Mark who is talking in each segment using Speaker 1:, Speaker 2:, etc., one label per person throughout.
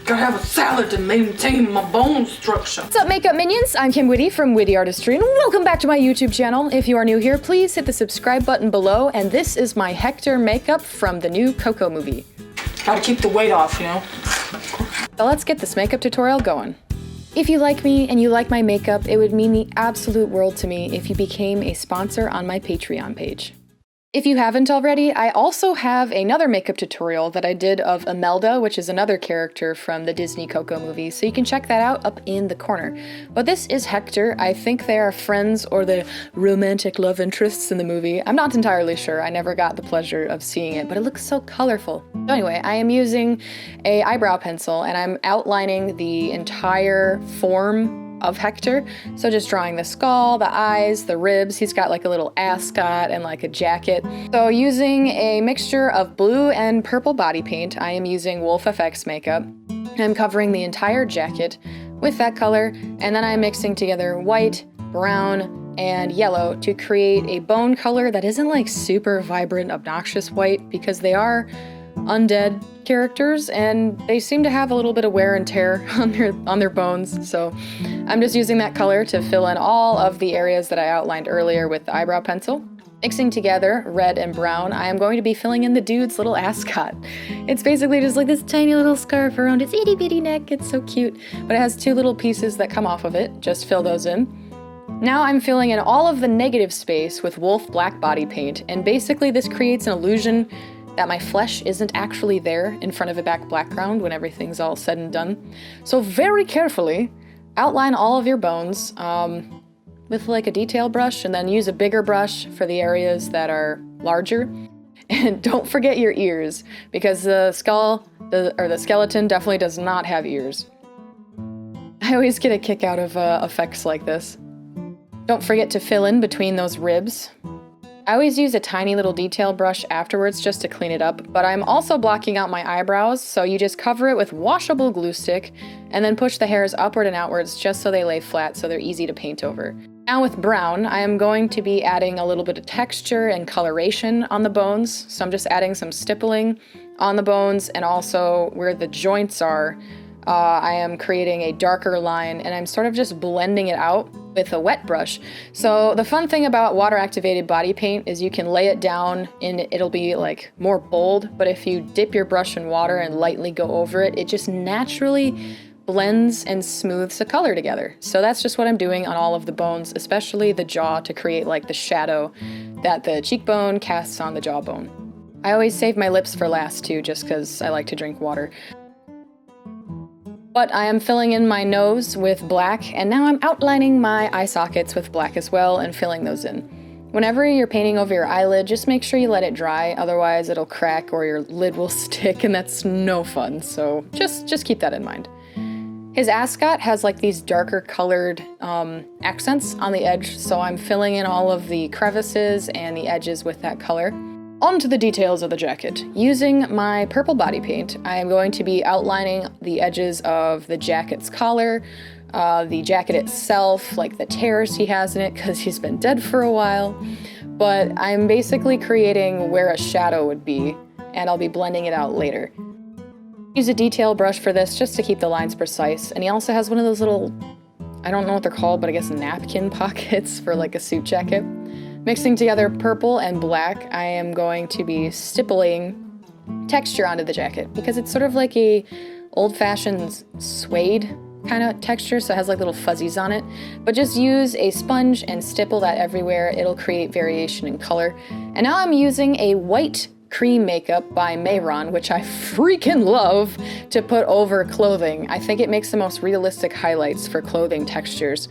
Speaker 1: Gotta have a salad to maintain my bone structure.
Speaker 2: What's up, makeup minions? I'm Kim Witte from Witte Artistry, and welcome back to my YouTube channel. If you are new here, please hit the subscribe button below, and this is my Hector makeup from the new Coco movie.
Speaker 1: Gotta keep the weight off, you know?
Speaker 2: So let's get this makeup tutorial going. If you like me and you like my makeup, it would mean the absolute world to me if you became a sponsor on my Patreon page. If you haven't already, I also have another makeup tutorial that I did of Imelda, which is another character from the Disney Coco movie, so you can check that out up in the corner. But this is Hector. I think they are friends or the romantic love interests in the movie. I'm not entirely sure. I never got the pleasure of seeing it, but it looks so colorful. So anyway, I am using an eyebrow pencil and I'm outlining the entire form of Hector. So just drawing the skull, the eyes, the ribs. He's got like a little ascot and like a jacket. So using a mixture of blue and purple body paint, I am using Wolf FX makeup. I'm covering the entire jacket with that color, and then I'm mixing together white, brown, and yellow to create a bone color that isn't like super vibrant, obnoxious white, because they are undead characters and they seem to have a little bit of wear and tear on their bones. So I'm just using that color to fill in all of the areas that I outlined earlier with the eyebrow pencil. Mixing together red and brown, I am going to be filling in the dude's little ascot. It's basically just like this tiny little scarf around its itty bitty neck. It's so cute, but it has two little pieces that come off of it. Just fill those in. Now I'm filling in all of the negative space with Wolf black body paint, and basically this creates an illusion that my flesh isn't actually there in front of a back background when everything's all said and done. So very carefully outline all of your bones with like a detail brush, and then use a bigger brush for the areas that are larger. And don't forget your ears, because the skull, or the skeleton definitely does not have ears. I always get a kick out of effects like this. Don't forget to fill in between those ribs. I always use a tiny little detail brush afterwards just to clean it up, but I'm also blocking out my eyebrows, so you just cover it with washable glue stick and then push the hairs upward and outwards just so they lay flat so they're easy to paint over. Now with brown, I am going to be adding a little bit of texture and coloration on the bones, so I'm just adding some stippling on the bones, and also where the joints are, I am creating a darker line, and I'm sort of just blending it out with a wet brush. So the fun thing about water-activated body paint is you can lay it down and it'll be like more bold, but if you dip your brush in water and lightly go over it, it just naturally blends and smooths the color together. So that's just what I'm doing on all of the bones, especially the jaw, to create like the shadow that the cheekbone casts on the jawbone. I always save my lips for last too, just because I like to drink water. But I am filling in my nose with black, and now I'm outlining my eye sockets with black as well and filling those in. Whenever you're painting over your eyelid, just make sure you let it dry, otherwise it'll crack or your lid will stick, and that's no fun, so just keep that in mind. His ascot has like these darker colored accents on the edge, so I'm filling in all of the crevices and the edges with that color. On to the details of the jacket. Using my purple body paint, I am going to be outlining the edges of the jacket's collar, the jacket itself, like the tears he has in it because he's been dead for a while. But I'm basically creating where a shadow would be, and I'll be blending it out later. Use a detail brush for this just to keep the lines precise, and he also has one of those little, I don't know what they're called, but I guess napkin pockets for like a suit jacket. Mixing together purple and black, I am going to be stippling texture onto the jacket because it's sort of like a old-fashioned suede kind of texture, so it has like little fuzzies on it. But just use a sponge and stipple that everywhere. It'll create variation in color. And now I'm using a white cream makeup by Mayron, which I freaking love, to put over clothing. I think it makes the most realistic highlights for clothing textures.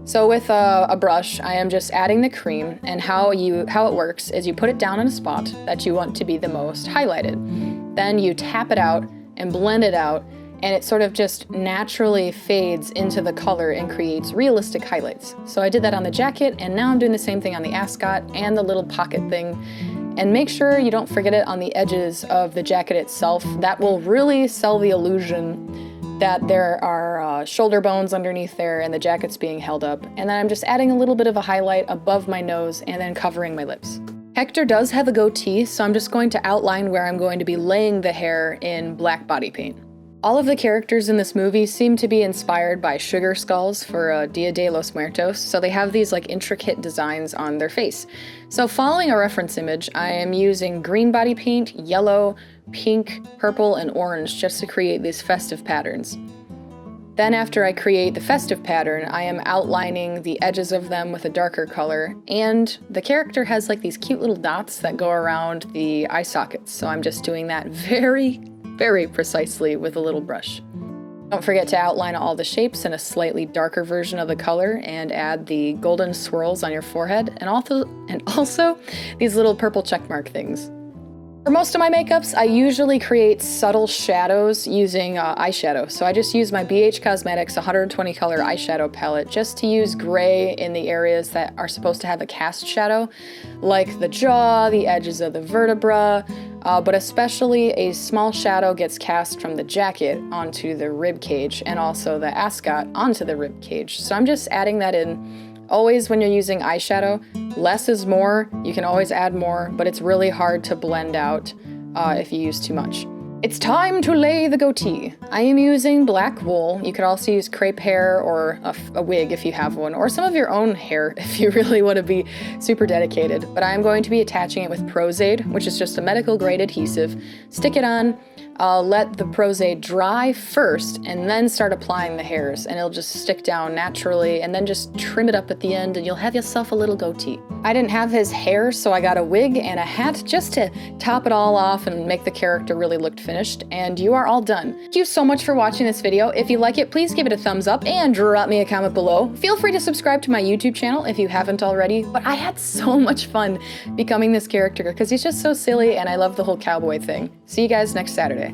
Speaker 2: So with a brush, I am just adding the cream, and how it works is you put it down in a spot that you want to be the most highlighted. Then you tap it out and blend it out, and it sort of just naturally fades into the color and creates realistic highlights. So I did that on the jacket, and now I'm doing the same thing on the ascot and the little pocket thing. And make sure you don't forget it on the edges of the jacket itself. That will really sell the illusion that there are shoulder bones underneath there and the jacket's being held up. And then I'm just adding a little bit of a highlight above my nose and then covering my lips. Hector does have a goatee, so I'm just going to outline where I'm going to be laying the hair in black body paint. All of the characters in this movie seem to be inspired by sugar skulls for Dia de los Muertos, so they have these like intricate designs on their face. So following a reference image, I am using green body paint, yellow, pink, purple, and orange just to create these festive patterns. Then after I create the festive pattern, I am outlining the edges of them with a darker color, and the character has like these cute little dots that go around the eye sockets, so I'm just doing that very precisely with a little brush. Don't forget to outline all the shapes in a slightly darker version of the color and add the golden swirls on your forehead and also these little purple checkmark things. For most of my makeups, I usually create subtle shadows using eyeshadow. So I just use my BH Cosmetics 120 color eyeshadow palette just to use gray in the areas that are supposed to have a cast shadow, like the jaw, the edges of the vertebra, but especially a small shadow gets cast from the jacket onto the rib cage and also the ascot onto the rib cage. So I'm just adding that in. Always when you're using eyeshadow, less is more. You can always add more, but it's really hard to blend out if you use too much. It's time to lay the goatee. I am using black wool. You could also use crepe hair or a wig if you have one, or some of your own hair if you really want to be super dedicated. But I'm going to be attaching it with Prozaid, which is just a medical grade adhesive. Stick it on. Let the Prozaid dry first and then start applying the hairs, and it'll just stick down naturally, and then just trim it up at the end and you'll have yourself a little goatee. I didn't have his hair, so I got a wig and a hat just to top it all off and make the character really look finished, and you are all done. Thank you so much for watching this video. If you like it, please give it a thumbs up and drop me a comment below. Feel free to subscribe to my YouTube channel if you haven't already, but I had so much fun becoming this character because he's just so silly and I love the whole cowboy thing. See you guys next Saturday.